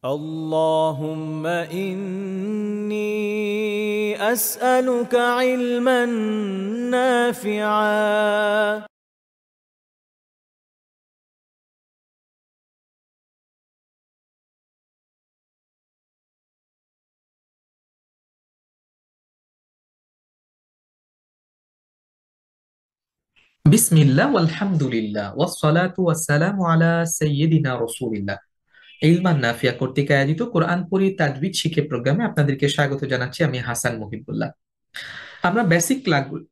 اللهم إني أسألك علما نافعا বিসমিল্লাহ ওয়ালহামদুলিল্লাহ ওয়াসসালাতু ওয়াসসালামু আলা সাইয়্যিদিনা রাসূলিল্লাহ। ইলমান নাফিয়া কর্তৃক আয়োজিত কোরআন পড়ি তাজবিদ শিখে প্রোগ্রামে আপনাদেরকে স্বাগত জানাচ্ছি। আমি হাসান মুহিবুল্লাহ। আমরা বেসিক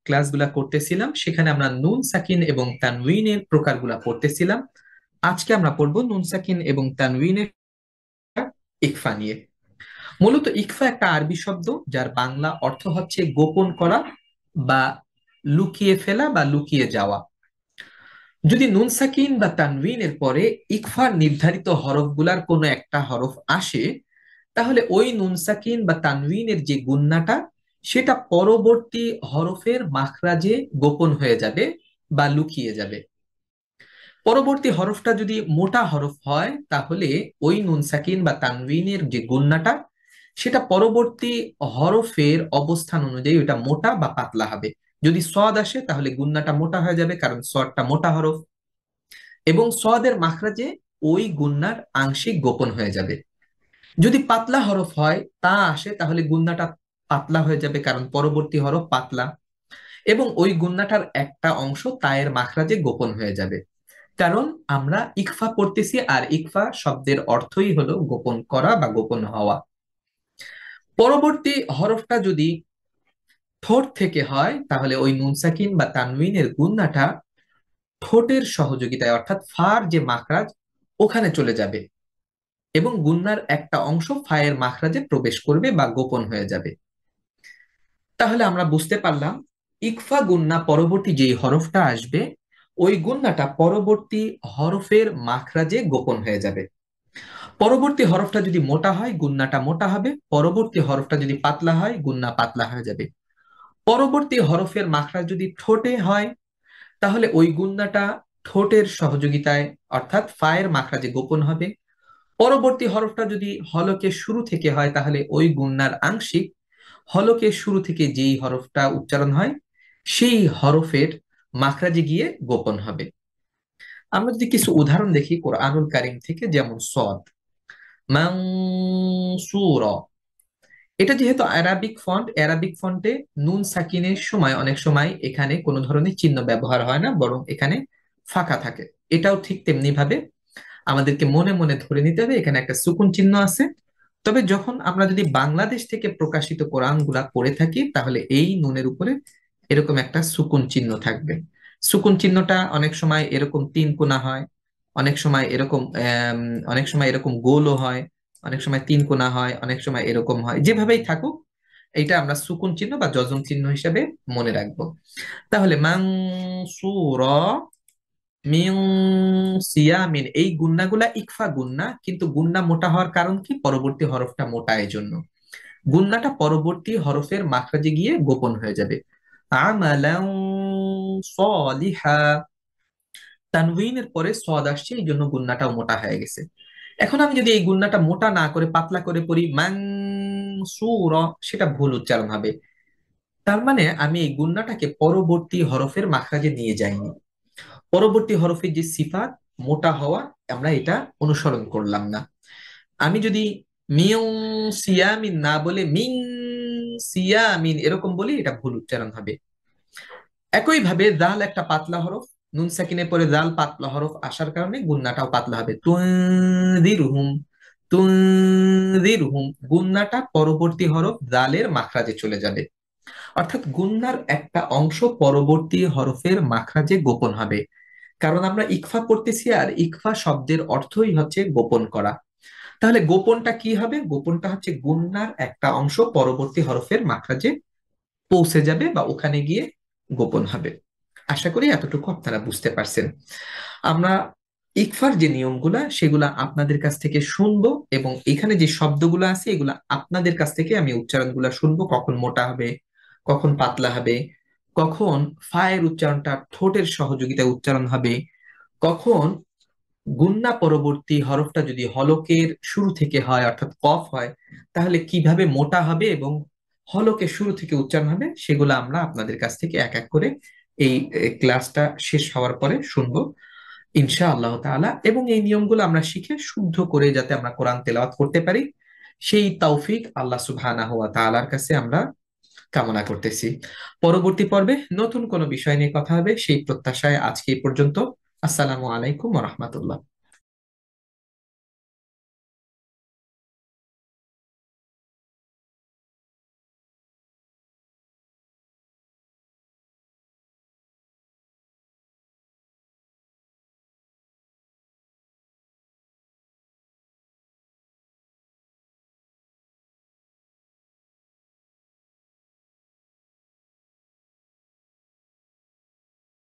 ক্লাসগুলা করতেছিলাম, সেখানে আমরা নুন সাকিন এবং তানউইনের প্রকারগুলা পড়তেছিলাম। আজকে আমরা পড়ব নুন সাকিন এবং তানউইনের ইকফা নিয়ে। মূলত ইকফা একটা আরবি শব্দ, যার বাংলা অর্থ হচ্ছে গোপন করা বা লুকিয়ে ফেলা বা লুকিয়ে যাওয়া। যদি নুন সাকিন বা তানউইনের পরে ইকফার নির্ধারিত হরফগুলার কোনো একটা হরফ আসে, তাহলে ওই নুন সাকিন বা তানউইনের যে গুন্নাটা, সেটা পরবর্তী হরফের মাখরাজে গোপন হয়ে যাবে বা লুকিয়ে যাবে। পরবর্তী হরফটা যদি মোটা হরফ হয়, তাহলে ওই নুন সাকিন বা তানউইনের যে গুন্নাটা, সেটা পরবর্তী হরফের অবস্থান অনুযায়ী ওটা মোটা বা পাতলা হবে। যদি সদ আসে, তাহলে গুন্নাটা মোটা হয়ে যাবে, কারণ সদটা মোটা হরফ, এবং সদের মাখরাজে ওই গুন্নার আংশিক গোপন হয়ে যাবে। যদি পাতলা হরফ হয় তা আসে, তাহলে গুন্নাটা পাতলা হয়ে যাবে, কারণ পরবর্তী হরফ পাতলা, এবং ওই গুন্নাটার একটা অংশ তায়ের মাখরাজে গোপন হয়ে যাবে। কারণ আমরা ইকফা পড়তেছি, আর ইকফা শব্দের অর্থই হলো গোপন করা বা গোপন হওয়া। পরবর্তী হরফটা যদি ঠোঁট থেকে হয়, তাহলে ওই নুন সাকিন বা তানউইনের গুন্নাটা ঠোঁটের সহযোগিতায়, অর্থাৎ ফার যে মাখরাজ, ওখানে চলে যাবে, এবং গুন্নার একটা অংশ ফায়ের মাখরাজে প্রবেশ করবে বা গোপন হয়ে যাবে। তাহলে আমরা বুঝতে পারলাম, ইকফা গুন্না পরবর্তী যেই হরফটা আসবে, ওই গুন্নাটা পরবর্তী হরফের মাখরাজে গোপন হয়ে যাবে। পরবর্তী হরফটা যদি মোটা হয়, গুন্নাটা মোটা হবে। পরবর্তী হরফটা যদি পাতলা হয়, গুন্না পাতলা হয়ে যাবে। পরবর্তী হরফের মাখরাজ যদি ঠোঁটে হয়, তাহলে ওই গুন্নাটা ঠোঁটের সহযোগিতায়, অর্থাৎ ফায়ের মাখরাজে গোপন হবে। পরবর্তী হরফটা যদি হলকের শুরু থেকে হয়, তাহলে ওই গুন্নার আংশিক হলকের শুরু থেকে যেই হরফটা উচ্চারণ হয়, সেই হরফের মাখরাজে গিয়ে গোপন হবে। আমরা যদি কিছু উদাহরণ দেখি কোরআনুল কারীম থেকে, যেমন সদ, মানসুরা। এটা যেহেতু অ্যারাবিক ফন্ট, অ্যারাবিক ফন্টে নুন সাকিনের সময় অনেক সময় এখানে কোনো ধরনের চিহ্ন ব্যবহার হয় না, বরং এখানে ফাঁকা থাকে। এটাও ঠিক তেমনি ভাবে আমাদেরকে মনে মনে ধরে নিতে হবে এখানে একটা সুকুন চিহ্ন আছে। তবে যখন আমরা যদি বাংলাদেশ থেকে প্রকাশিত কোরআন গুলা পড়ে থাকি, তাহলে এই নুনের উপরে এরকম একটা সুকুন চিহ্ন থাকবে। সুকুন চিহ্নটা অনেক সময় এরকম তিন কোনা হয়, অনেক সময় এরকম অনেক সময় এরকম গোলও হয়, অনেক সময় তিন কোনা হয়, অনেক সময় এরকম হয়। যেভাবেই থাকুক, এটা আমরা সুকুন চিহ্ন বা যজম চিহ্ন হিসেবে মনে রাখবো। তাহলে মানসুরা মিন সিয়ামিন, এই গুন্নাগুলা ইকফা গুন্না, কিন্তু গুন্না মোটা হওয়ার কারণ কি? পরবর্তী হরফটা মোটা, এই জন্য গুন্নাটা পরবর্তী হরফের মাখরাজে গিয়ে গোপন হয়ে যাবে। আমালান সলিহা, তানউইনের পরে সদ আসছে, এই জন্য গুন্নাটাও মোটা হয়ে গেছে। এখন আমি যদি এই গুন্নাটা মোটা না করে পাতলা করে পড়ি মানসুরা, সেটা ভুল উচ্চারণ হবে। তার মানে আমি এই গুন্নাটাকে পরবর্তী হরফের মাখরাজে নিয়ে যাইনি। পরবর্তী হরফের যে সিফাত মোটা হওয়া, আমরা এটা অনুসরণ করলাম না। আমি যদি মিউ সিয়ামিন না বলে মিং সিয়ামিন এরকম বলি, এটা ভুল উচ্চারণ হবে। একইভাবে জাল একটা পাতলা হরফ, নুন সাকিনের পরে জাল পাতলা হরফ আসার কারণে গুন্নাটাও পাতলা হবে। তুনদিরহুম, তুনদিরহুম, গুন্নাটা পরবর্তী হরফ জালের মাখরাজে চলে যাবে। অর্থাৎ গুন্নার একটা অংশ পরবর্তী হরফের মাখরাজে গোপন হবে, কারণ আমরা ইকফা পড়তেছি, আর ইকফা শব্দের অর্থই হচ্ছে গোপন করা। তাহলে গোপনটা কি হবে? গোপনটা হচ্ছে গুন্নার একটা অংশ পরবর্তী হরফের মাখরাজে পৌঁছে যাবে বা ওখানে গিয়ে গোপন হবে। আশা করি এতটুকু আপনারা বুঝতে পারছেন। আমরা ইকফার যে নিয়মগুলা, সেগুলা আপনাদের কাছ থেকে শুনবো, এবং এখানে যে শব্দগুলো আছে, এগুলা আপনাদের কাছ থেকে আমি উচ্চারণগুলা শুনবো, কখন মোটা হবে, কখন পাতলা হবে, কখন ফায়ের উচ্চারণটা ঠোঁটের সহযোগিতায় উচ্চারণ হবে, কখন গুন্না পরবর্তী হরফটা যদি হলকের শুরু থেকে হয় অর্থাৎ কফ হয়, তাহলে কিভাবে মোটা হবে এবং হলকের শুরু থেকে উচ্চারণ হবে, সেগুলো আমরা আপনাদের কাছ থেকে এক এক করে এই ক্লাসটা শেষ হওয়ার পরে শুনবো ইনশা আল্লাহ তাআলা। এবং এই নিয়মগুলো আমরা শিখে শুদ্ধ করে যাতে আমরা কোরআন তেলাওয়াত করতে পারি, সেই তৌফিক আল্লাহ সুবহানাহু ওয়া তাআলার কাছে আমরা কামনা করতেছি। পরবর্তী পর্বে নতুন কোনো বিষয় নিয়ে কথা হবে সেই প্রত্যাশায় আজকে এই পর্যন্ত। আসসালামু আলাইকুম ওয়া রাহমাতুল্লাহ।